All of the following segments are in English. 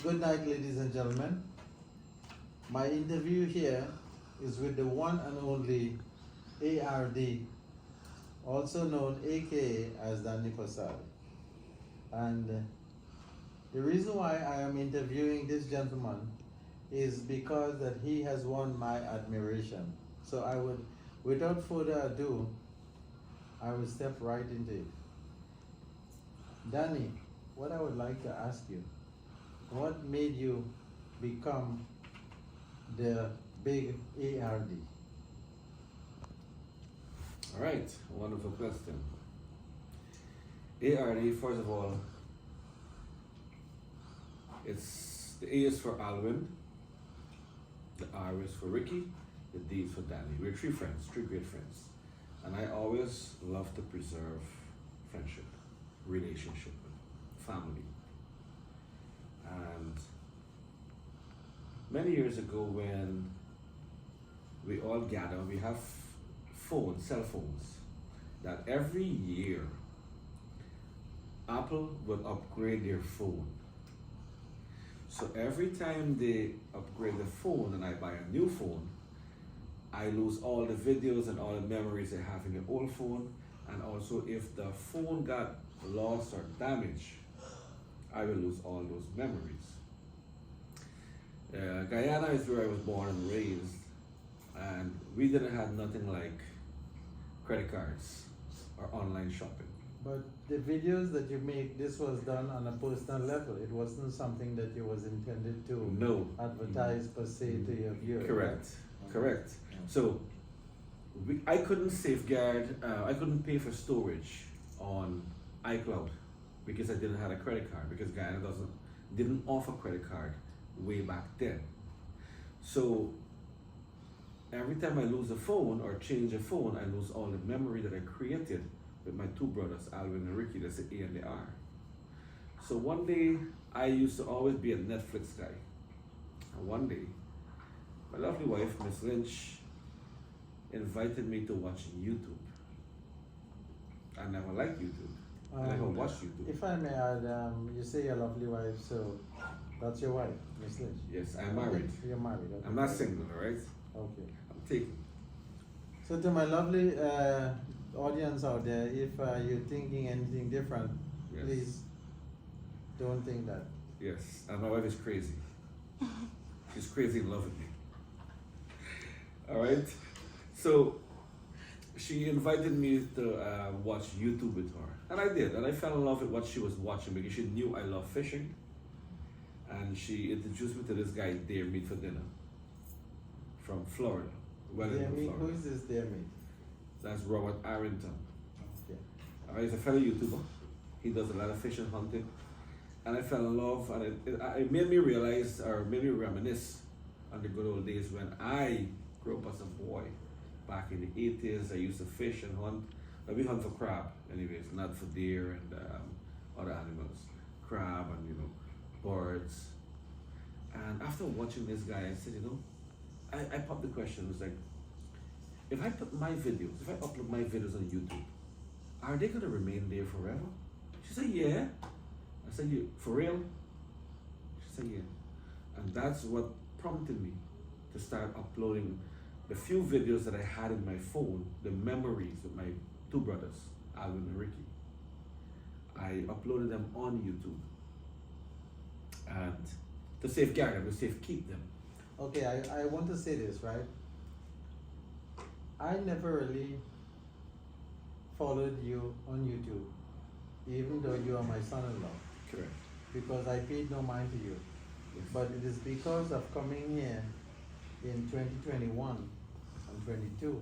Good night, ladies and gentlemen. My interview here is with the one and only ARD, also known aka as Danny Fasad. And the reason why I am interviewing this gentleman is because that he has won my admiration. So I would, without further ado, I will step right into it. Danny, what I would like to ask you, what made you become the big ARD? All right, wonderful question. ARD, first of all, it's the A is for Alvin, the R is for Ricky, the D is for Danny. We're three friends, three great friends. And I always love to preserve friendship, relationship, family. And many years ago when we all gather, we have phones, cell phones, that every year Apple will upgrade their phone. So every time they upgrade the phone and I buy a new phone, I lose all the videos and all the memories I have in the old phone. And also if the phone got lost or damaged, I will lose all those memories. Guyana is where I was born and raised, and we didn't have nothing like credit cards or online shopping. But the videos that you make, this was done on a personal level. It wasn't something that you was intended to No. advertise per se to your viewers. Correct, right? correct. Yeah. So I couldn't safeguard, I couldn't pay for storage on iCloud because I didn't have a credit card, because Guyana didn't offer credit card way back then. So every time I lose a phone or change a phone, I lose all the memory that I created with my two brothers, Alvin and Ricky. That's the A and the R. So one day, I used to always be a Netflix guy. And one day, my lovely wife, Miss Lynch, invited me to watch YouTube. I never liked YouTube. I never watched YouTube. If I may add, you say your lovely wife, so that's your wife, Miss Lynch? Yes, I'm married. You're married, okay. I'm not single, all right? Okay. I'm taken. So to my lovely audience out there, if you're thinking anything different, Yes. please don't think that. Yes, and my wife is crazy. She's crazy in love with me. All right? So she invited me to watch YouTube with her. And I did. And I fell in love with what she was watching because she knew I love fishing. And she introduced me to this guy, Deer Meat for Dinner, from Florida. Dear me, Florida. who is this dear me? That's Robert Arrington. Okay. He's a fellow YouTuber. He does a lot of fishing hunting. And I fell in love, and it made me realize, or made me reminisce on the good old days when I grew up as a boy. Back in the 80s, I used to fish and hunt. We hunt for crab, anyways, not for deer and other animals. Crab and, birds. And after watching this guy, I said, I popped the question. It was like, if I put my videos, if I upload my videos on YouTube, are they gonna remain there forever? She said, yeah. I said, you for real? She said, yeah. And that's what prompted me to start uploading the few videos that I had in my phone, the memories with my two brothers, Alvin and Ricky. I uploaded them on YouTube. And to safeguard them, to safekeep them. Okay, I want to say this, right? I never really followed you on YouTube, even though you are my son-in-law, Correct. because I paid no mind to you. Yes. But it is because of coming here in 2021 and 22,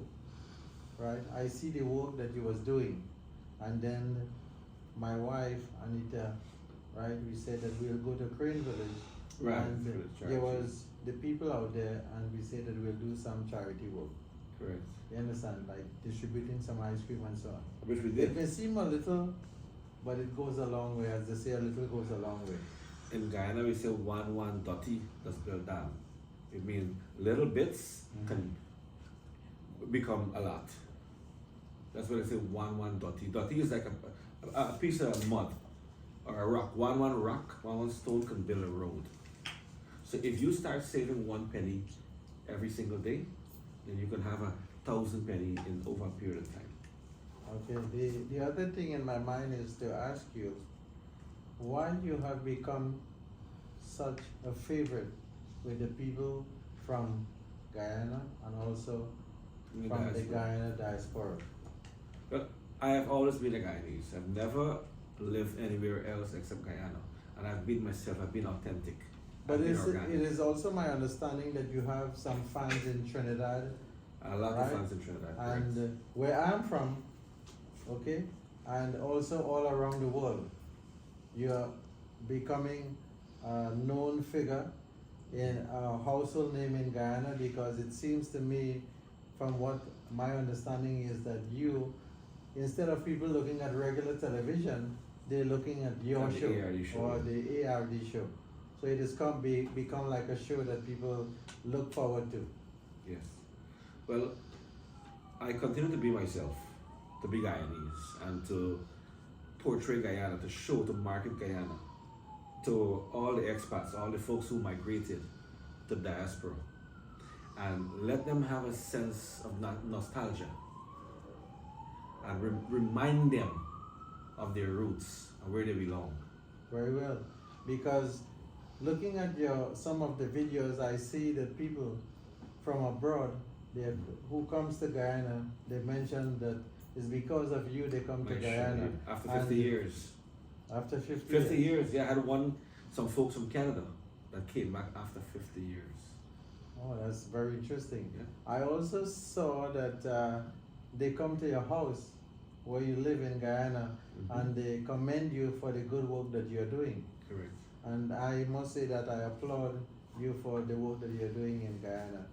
right? I see the work that you was doing, and then my wife Anita, right? We said that we'll go to Crane Village, Right, and for the there charity. was the people out there, and we said that we'll do some charity work. Correct. You understand, like distributing some ice cream and so on. Which we It did. may seem a little, but it goes a long way. As they say, a little goes a long way. In Guyana, we say one dotty that's built down. It means little bits can become a lot. That's why they say one dotty. Dotty is like a piece of mud or a rock. One rock, one stone can build a road. So if you start saving 1 penny every single day, then you can have 1,000 penny in over a period of time. Okay, the other thing in my mind is to ask you why you have become such a favorite with the people from Guyana and also In the from the diaspora. Guyana diaspora. But I have always been a Guyanese. I've never lived anywhere else except Guyana. And I've been myself, I've been authentic. But I've been it organic. is also my understanding that you have some fans in Trinidad A lot right? of fans in Trinidad. correct. and where I'm from, okay, and also all around the world. You're becoming a known figure in a household name in Guyana because it seems to me, from what my understanding is, that you, instead of people looking at regular television, they're looking at your And the show, ARD show, or yeah. the ARD show. So it has become like a show that people look forward to. Yes. Well, I continue to be myself, to be Guyanese, and to portray Guyana, to show, to market Guyana, to all the expats, all the folks who migrated to diaspora, and let them have a sense of nostalgia, and remind them of their roots and where they belong. Very well, because looking at some of the videos, I see that people from abroad, who comes to Guyana, they mention that it's because of you they come to Like, Guyana. after 50 And years. After 50, 50 years, yeah, I had some folks from Canada that came back after 50 years. Oh, that's very interesting. Yeah. I also saw that they come to your house where you live in Guyana, Mhm. and they commend you for the good work that you're doing. Correct. And I must say that I applaud you for the work that you're doing in Guyana.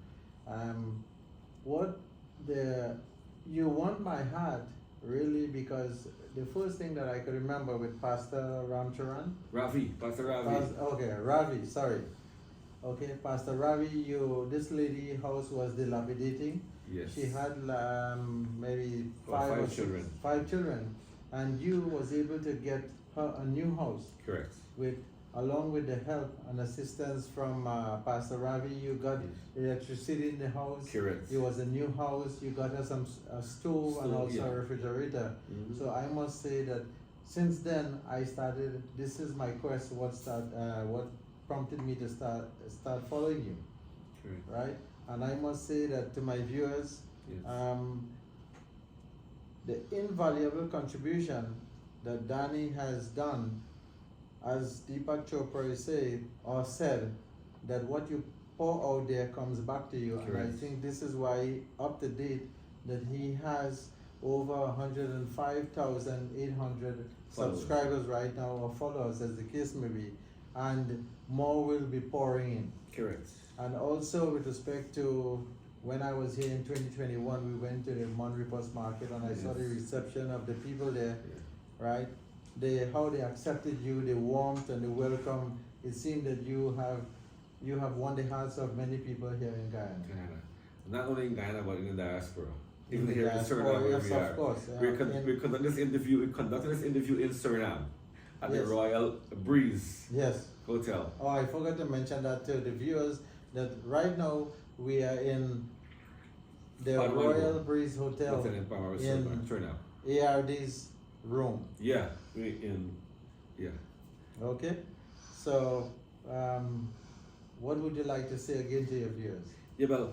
You want my heart, really, because the first thing that I could remember with Pastor Ramcharan, Pastor Ravi. Ravi, sorry. Okay, Pastor Ravi, this lady house was dilapidating. Yes. She had maybe About five five or six- children. 5 children, and you was able to get her a new house Correct. along with the help and assistance from Pastor Ravi. You got Yes. electricity in the house. Correct. It was a new house. You got her a stove and Stove, also yeah. a refrigerator. Mhm. So I must say that since then I started. This is my quest. What prompted me to start following you, Correct. right? And I must say that to my viewers, Yes. the invaluable contribution that Danny has done, as Deepak Chopra said, that what you pour out there comes back to you. And I Correct. think this is why, up to date, that he has over 105,800 Followers. subscribers right now, or followers, as the case may be, and more will be pouring in. Correct. And also with respect to when I was here in 2021, we went to the Monrepos market and I saw the Yes. reception of the people there, Yeah. right? How they accepted you, the warmth and the welcome. It seemed that you have won the hearts of many people here in Guyana. Guyana. Not only in Guyana, but in the diaspora. In Even the here in diaspora, Suriname, where yes, we of are. course, We in- conducted this interview in Suriname at Yes. the Royal Breeze Yes. Hotel. Oh, I forgot to mention that to the viewers, that right now we are in the Palma Royal River. Breeze Hotel Hotel in Palma River, in Suriname. ARD's room. Yeah. Yeah. Okay, so what would you like to say again to your viewers? Yeah, well,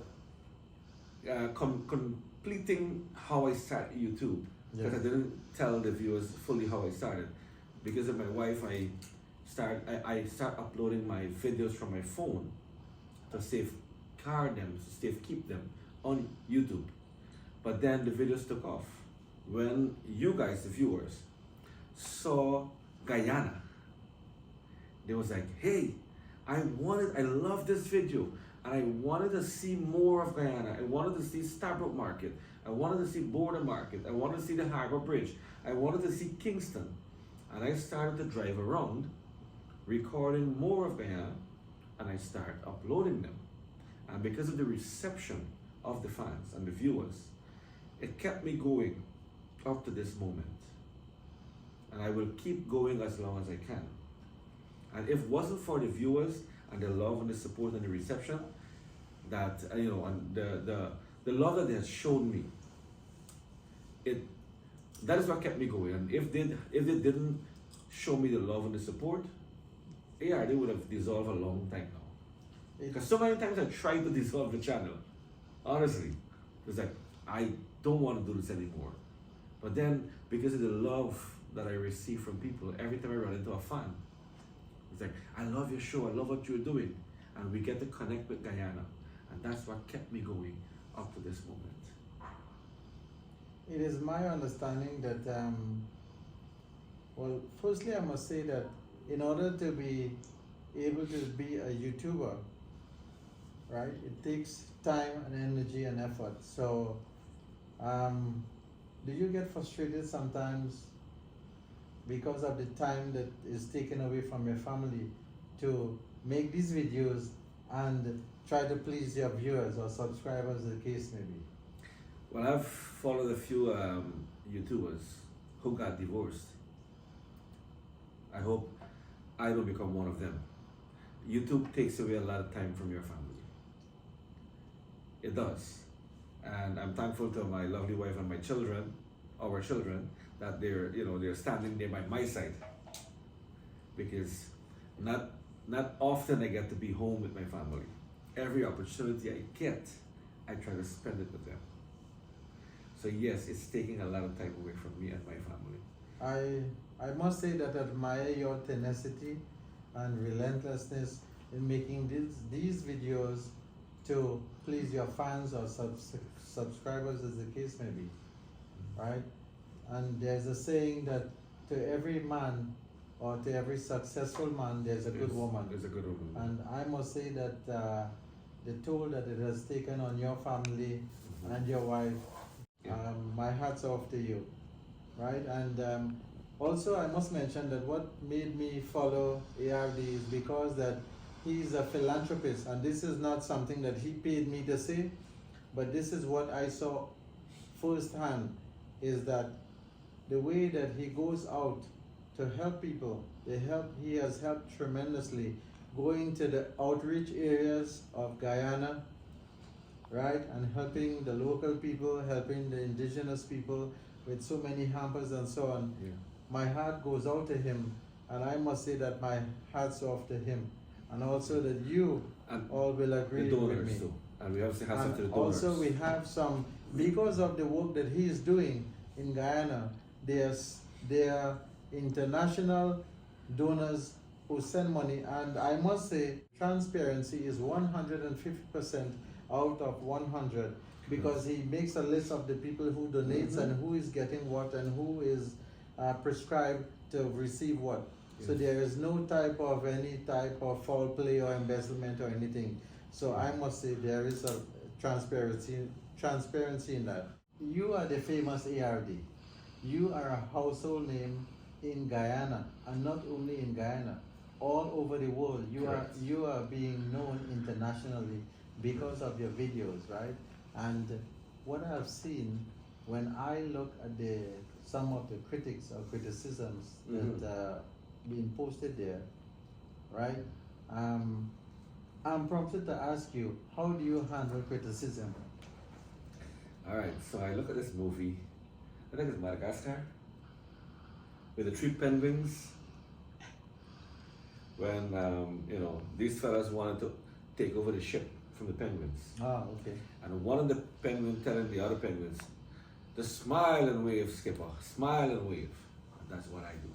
completing how I started YouTube, because Yes. I didn't tell the viewers fully how I started. Because of my wife, I start uploading my videos from my phone to safeguard them, to keep them on YouTube. But then the videos took off when you guys, the viewers, saw Guyana. They was like, hey, I love this video, and I wanted to see more of Guyana. I wanted to see Starbrook Market. I wanted to see Border Market. I wanted to see the Harbor Bridge. I wanted to see Kingston. And I started to drive around, recording more of Guyana, and I started uploading them. And because of the reception of the fans and the viewers, it kept me going up to this moment. And I will keep going as long as I can. And if it wasn't for the viewers and the love and the support and the reception that and the love that they have shown me. That is what kept me going. And if they didn't show me the love and the support, ARD would have dissolved a long time now. Because so many times I tried to dissolve the channel. Honestly, it's like I don't want to do this anymore. But then, because of the love that I receive from people, every time I run into a fan, it's like, I love your show, I love what you're doing. And we get to connect with Guyana. And that's what kept me going up to this moment. It is my understanding that, well, firstly, I must say that in order to be able to be a YouTuber, right, it takes time and energy and effort. So, do you get frustrated sometimes because of the time that is taken away from your family to make these videos and try to please your viewers or subscribers, as the case may be? Well, I've followed a few YouTubers who got divorced. I hope I don't become one of them. YouTube takes away a lot of time from your family. It does. And I'm thankful to my lovely wife and my children, our children, that they're standing there by my side. Because not often I get to be home with my family. Every opportunity I get, I try to spend it with them. So yes, it's taking a lot of time away from me and my family. I must say that I admire your tenacity and relentlessness in making these videos to please your fans or subscribers, as the case may be, right? And there's a saying that to every man or to every successful man, there's a good woman. There's a good woman. And I must say that the toll that it has taken on your family and your wife, my hat's off to you, right? And also I must mention that what made me follow ARD is because that he's a philanthropist, and this is not something that he paid me to say, but this is what I saw firsthand, is that the way that he goes out to help people, he has helped tremendously, going to the outreach areas of Guyana, right, and helping the local people, helping the indigenous people with so many hampers and so on. Yeah. My heart goes out to him, and I must say that my hat's off to him, and also that you and all will agree the donors with me. too. And we also have some to the And donors. also we have some, because of the work that he is doing in Guyana, there are international donors who send money, and I must say transparency is 150% out of 100, because he makes a list of the people who donates and who is getting what and who is prescribed to receive what. So there is no any type of foul play or embezzlement or anything. So I must say there is a transparency in that. You are the famous ARD. You are a household name in Guyana, and not only in Guyana, all over the world. You are being known internationally because of your videos, right? And what I've seen when I look at some of the critics or criticisms that being posted there, right? I'm prompted to ask you, how do you handle criticism? All right, so I look at this movie. I think it's Madagascar, with the 3 penguins. When these fellas wanted to take over the ship from the penguins. Ah, okay. And one of the penguins telling the other penguins, "Just smile and wave, skipper. Smile and wave." And that's what I do.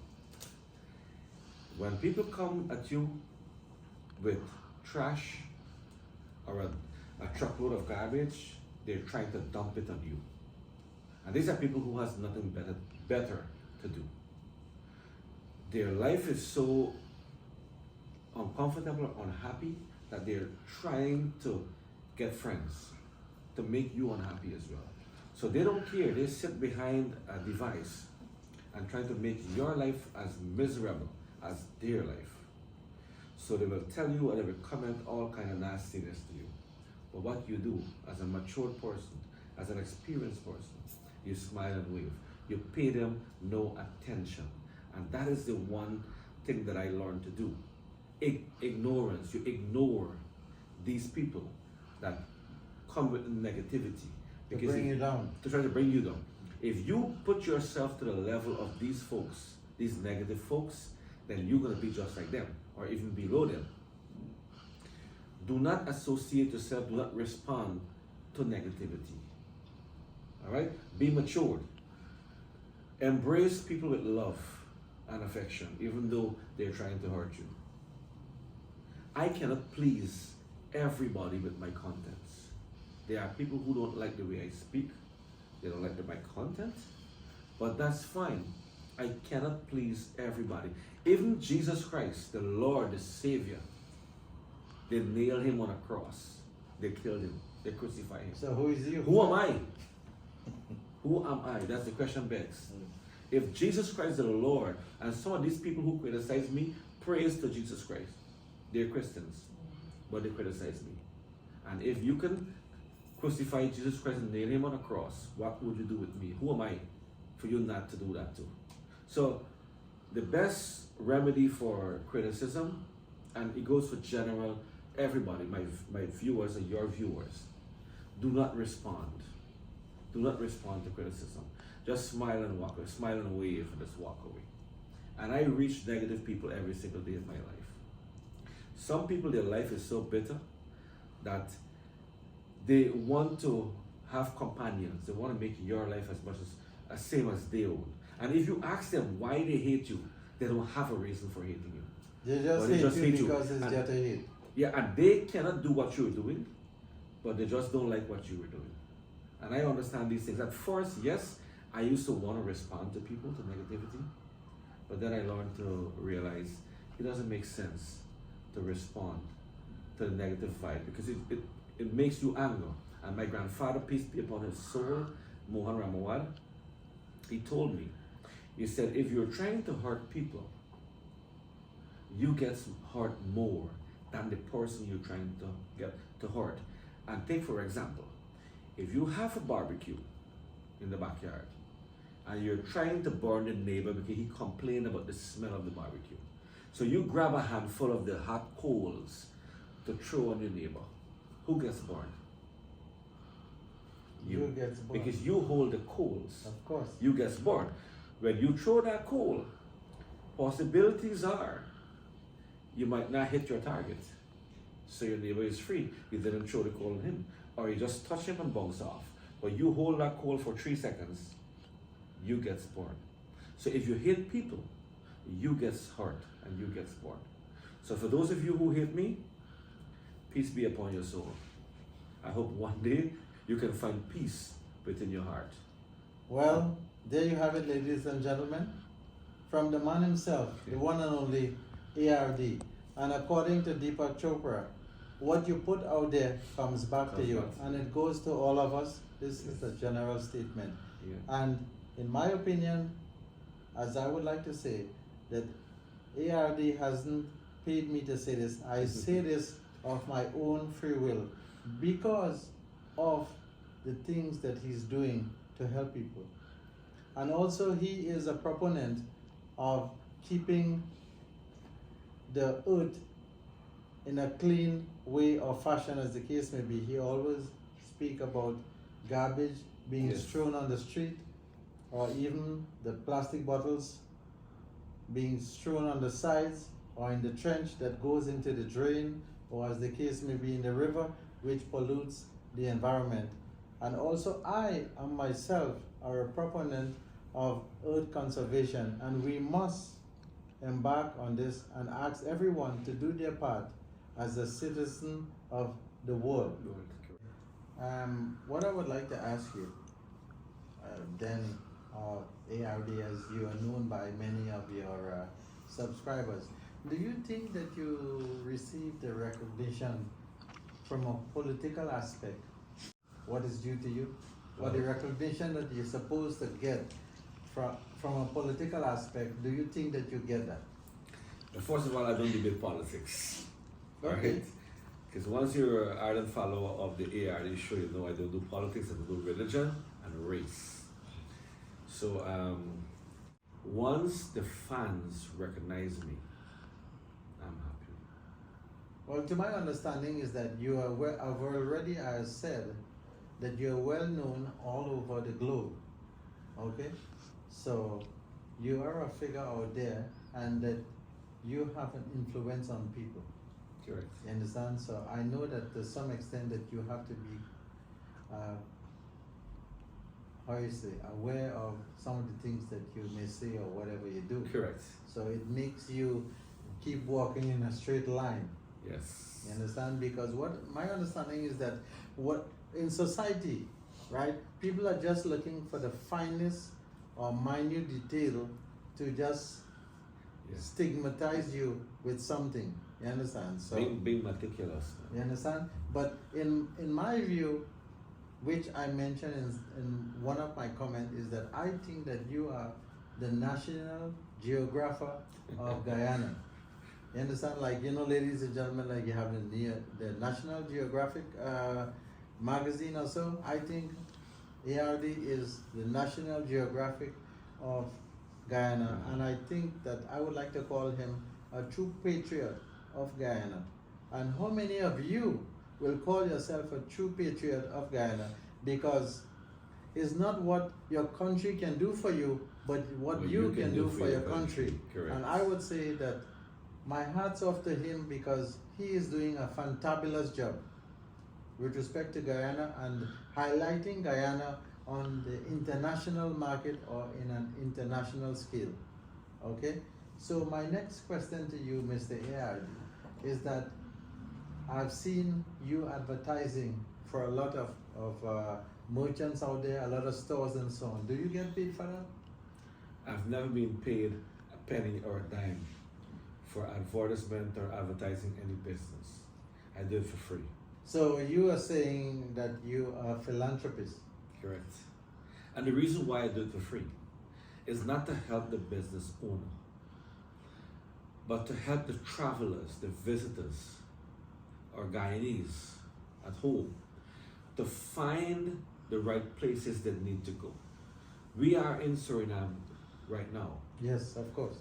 When people come at you with trash or a truckload of garbage, they're trying to dump it on you. And these are people who has nothing better to do. Their life is so uncomfortable, unhappy, that they're trying to get friends to make you unhappy as well. So they don't care. They sit behind a device and try to make your life as miserable as their life. So they will tell you, or they will comment all kind of nastiness to you. But what you do as a mature person, as an experienced person, you smile and wave. You pay them no attention. And that is the one thing that I learned to do. ignorance. You ignore these people that come with negativity. To bring you down. To try to bring you down. If you put yourself to the level of these folks, these negative folks, then you're going to be just like them, or even below them. Do not associate yourself, do not respond to negativity. All right? Be matured. Embrace people with love and affection, even though they're trying to hurt you. I cannot please everybody with my contents. There are people who don't like the way I speak, they don't like my content, but that's fine. I cannot please everybody. Even Jesus Christ, the Lord, the Savior, they nailed him on a cross. They killed him. They crucified him. So who is you? Who am I? Who am I? That's the question begs. If Jesus Christ is the Lord, and some of these people who criticize me, praise to Jesus Christ. They're Christians, but they criticize me. And if you can crucify Jesus Christ and nail him on a cross, what would you do with me? Who am I for you not to do that too? So the best remedy for criticism, and it goes for general everybody, my viewers and your viewers, do not respond. Do not respond to criticism. Just smile and walk away. Smile and wave and just walk away. And I reach negative people every single day of my life. Some people, their life is so bitter that they want to have companions. They want to make your life as much as same as they own. And if you ask them why they hate you, they don't have a reason for hating you. They just hate you because it's just a hate. Yeah, and they cannot do what you're doing, but they just don't like what you were doing. And I understand these things. At first, yes, I used to want to respond to people, to negativity, but then I learned to realize it doesn't make sense to respond to the negative vibe because it makes you angry. And my grandfather, peace be upon his soul, Mohan Ramawad, he told me, he said, if you're trying to hurt people, you get hurt more than the person you're trying to get to hurt. And take for example, if you have a barbecue in the backyard and you're trying to burn the neighbor because he complained about the smell of the barbecue, so you grab a handful of the hot coals to throw on your neighbor, who gets burned? You gets burned. Because you hold the coals. Of course. You get burned. When you throw that coal, possibilities are you might not hit your target. So your neighbor is free. You didn't throw the coal on him. Or you just touch him and bounce off. But you hold that coal for 3 seconds, you get burned. So if you hit people, you get hurt and you get burned. So for those of you who hate me, peace be upon your soul. I hope one day you can find peace within your heart. Well, there you have it, ladies and gentlemen. From the man himself, the one and only ARD. And according to Deepak Chopra, what you put out there comes back to you. And it goes to all of us. This is a general statement. Yeah. And in my opinion, as I would like to say, that ARD hasn't paid me to say this. I say this of my own free will because of the things that he's doing to help people. And also he is a proponent of keeping the earth in a clean way or fashion, as the case may be. He always speak about garbage being thrown on the street, or even the plastic bottles being strewn on the sides or in the trench that goes into the drain, or as the case may be in the river, which pollutes the environment. And also I am myself are a proponent of earth conservation, and we must embark on this and ask everyone to do their part as a citizen of the world. What I would like to ask you, Danny, or ARD, as you are known by many of your subscribers, do you think that you received the recognition from a political aspect, what is due to you, or the recognition that you're supposed to get from a political aspect? Do you think that you get that? First of all, I don't debate politics. Okay. Right? Because once you're an ardent follower of the ARD show, you know I don't do politics, I don't do religion and race. So once the fans recognize me, I'm happy. Well, to my understanding is that you are I've already said that you're well known all over the globe. Okay? So you are a figure out there and that you have an influence on people. Correct. You understand? So I know that to some extent that you have to be how you say, aware of some of the things that you may say or whatever you do. Correct. So it makes you keep walking in a straight line. Yes. You understand? Because what my understanding is that what in society, right, people are just looking for the finest or minute detail to just Yes. stigmatize you with something. You understand? So Being meticulous. you understand? But in my view, which I mentioned in one of my comments, is that I think that you are the national geographer of Guyana. You understand? Like, you know, ladies and gentlemen, like you have the National Geographic magazine or so. I think ARD is the National Geographic of Guyana, and I think that I would like to call him a true patriot of Guyana. And how many of you will call yourself a true patriot of Guyana? Because it's not what your country can do for you, but what you can do for your country. Correct. And I would say that my hat's off to him because he is doing a fantabulous job with respect to Guyana and highlighting Guyana on the international market or in an international scale. Okay? So my next question to you, Mr. ARD, is that I've seen you advertising for a lot of merchants out there, a lot of stores and so on. Do you get paid for that? I've never been paid a penny or a dime for advertisement or advertising any business. I do it for free. So you are saying that you are a philanthropist. Correct. And the reason why I do it for free is not to help the business owner, but to help the travelers, the visitors, or Guyanese at home to find the right places they need to go. We are in Suriname right now. Yes, of course.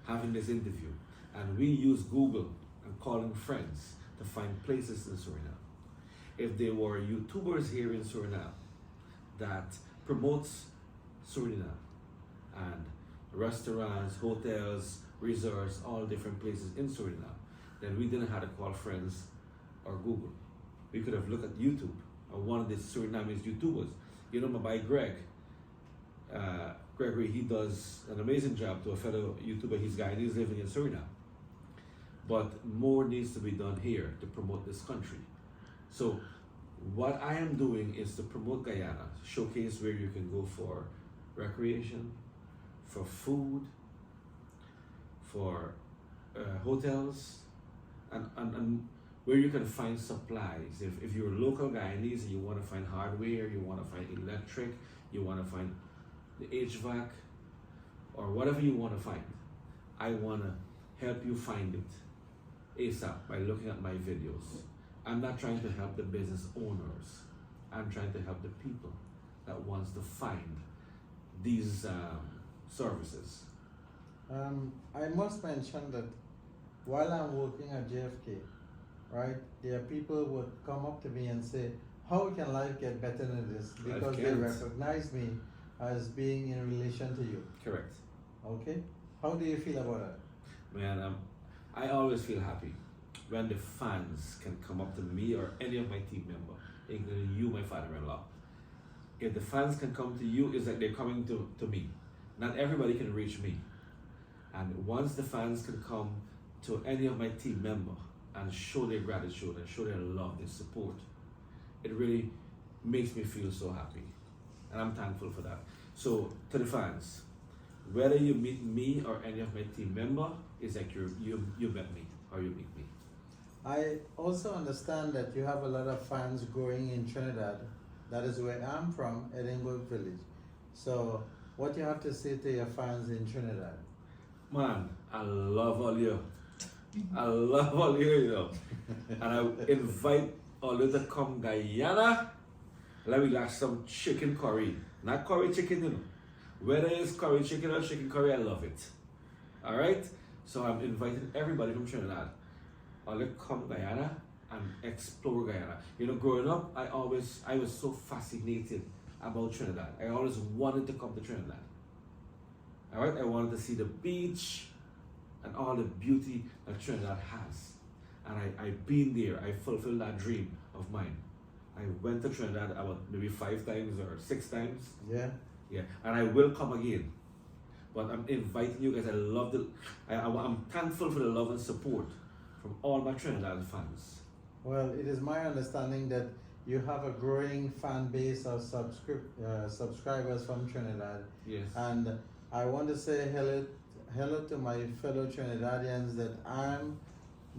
Having this interview, and we use Google and calling friends to find places in Suriname. If there were YouTubers here in Suriname that promotes Suriname and restaurants, hotels, resorts, all different places in Suriname, then we didn't have to call friends or Google. We could have looked at YouTube or one of the Surinamese YouTubers. You know, my boy Greg, Gregory, he does an amazing job to a fellow YouTuber. He's Guyanese living in Suriname. But more needs to be done here to promote this country. So what I am doing is to promote Guyana, showcase where you can go for recreation, for food, for hotels, and where you can find supplies. If you're a local Guyanese and you want to find hardware, you want to find electric, you want to find the HVAC, or whatever you want to find, I want to help you find it ASAP by looking at my videos. I'm not trying to help the business owners. I'm trying to help the people that wants to find these services. I must mention that while I'm working at JFK, right, there are people who would come up to me and say, how can life get better than this? Because they recognize me as being in relation to you. Correct. Okay? How do you feel about that? Man, I always feel happy when the fans can come up to me or any of my team member, including you, my father-in-law. If the fans can come to you, it's like they're coming to me. Not everybody can reach me. And once the fans can come to any of my team member and show their gratitude and show their love, their support, it really makes me feel so happy. And I'm thankful for that. So to the fans, whether you meet me or any of my team member, it's like you met me or you meet me. I also understand that you have a lot of fans growing in Trinidad. That is where I'm from, Edinburgh Village. So what you have to say to your fans in Trinidad? Man, I love all you. I love all you know. And I invite all you to come Guyana. Let me have some chicken curry. Not curry chicken, you know. Whether it's curry chicken or chicken curry, I love it. Alright? So I'm inviting everybody from Trinidad I'll come Guyana and explore Guyana. You know, growing up, I was so fascinated about Trinidad. I always wanted to come to Trinidad. All right, I wanted to see the beach and all the beauty that Trinidad has. And I've been there. I fulfilled that dream of mine. I went to Trinidad about maybe 5 times or 6 times. Yeah. Yeah, and I will come again. But I'm inviting you guys. I love I'm thankful for the love and support from all my Trinidad fans. Well, it is my understanding that you have a growing fan base of subscribers from Trinidad. Yes. And I want to say hello to my fellow Trinidadians that I'm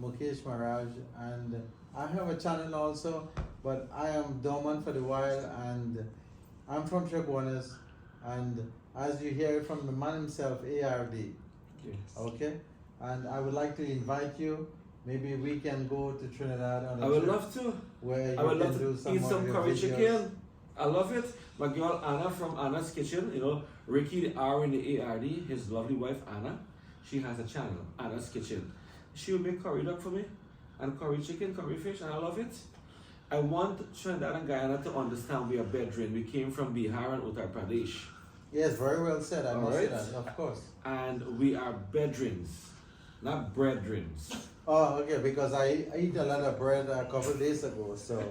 Mukesh Maraj, and I have a channel also, but I am dormant for the while, and I'm from Chaguanas, and as you hear it from the man himself, ARD. Yes. Okay? And I would like to invite you. Maybe we can go to Trinidad on a I would trip love to. where you I would can love do to some eat of some your curry videos. chicken. I love it. My girl Anna from Anna's Kitchen, you know, Ricky the R in the ARD, his lovely wife Anna, she has a channel, Anna's Kitchen. She will make curry duck for me, and curry chicken, curry fish, and I love it. I want Trinidad and Guyana to understand we are brethren. We came from Bihar and Uttar Pradesh. Yes, very well said. I must say Alright. that, of course. And we are brethrens, not brethrens. Oh, okay, because I ate a lot of bread a couple of days ago, so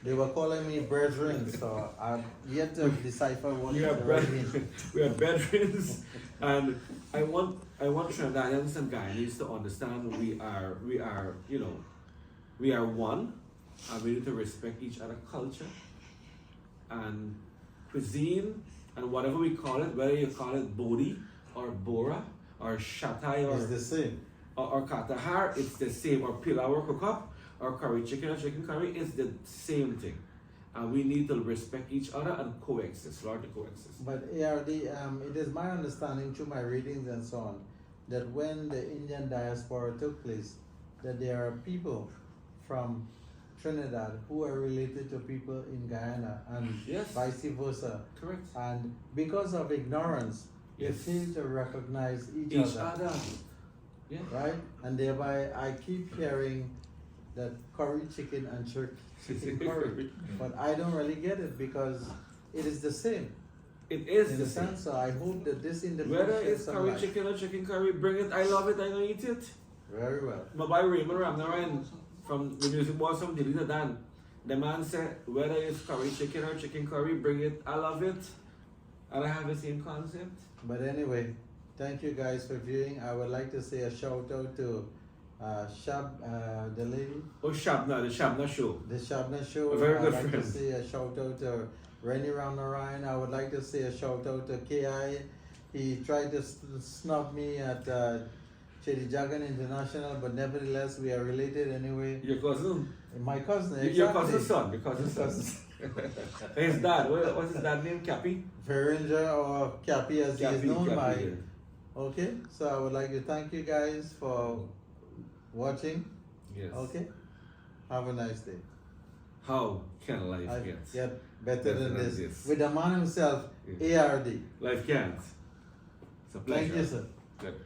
they were calling me brethren, so I've yet to decipher what We are it really brethren. means. We are brethrens, and I want Trinidadians and Guyanese to understand we are you know, we are one, and we need to respect each other's culture and cuisine and whatever we call it, whether you call it Bodhi or Bora or Shatai It's the same. or Katahar, it's the same, or pilau or cook-up, or curry chicken or chicken curry, it's the same thing. And we need to respect each other and coexist, learn to coexist. But ARD, it is my understanding through my readings and so on, that when the Indian diaspora took place, that there are people from Trinidad who are related to people in Guyana and Yes. vice versa. Correct. And because of ignorance, Yes. they fail to recognize each Each other. other. Yeah. Right? And thereby I keep hearing that curry chicken and chicken curry. But I don't really get it because it is the same. It is In the a same. sense, so I hope that this interview Whether sheds it's some curry light. chicken or chicken curry, bring it. I love it. I gonna eat it. Very well. My boy Raymond Ramnarayan from the music boss from Delita Dan. The man said, whether it's curry chicken or chicken curry, bring it. I love it. And I have the same concept. But anyway, thank you guys for viewing. I would like to say a shout out to Shab, the lady, Oh, Shabna, the Shabna show. the Shabna show. A very I'd good like friend. to say a shout out to Rennie Ramnarayan. I would like to say a shout out to KI. He tried to snub me at Chedi Jagan International, but nevertheless we are related anyway. Your cousin. My cousin, exactly. Your cousin's son. Your cousin's son. His dad. What's his dad name? Cappy? Veringer or Cappy as he is known Cappy, by. yeah. Okay, so I would like to thank you guys for watching. Yes. Okay, have a nice day. How can life I get? get better Better than than this. this. With the man himself, ARD. Life can't. It's a pleasure. Thank you, sir. Good.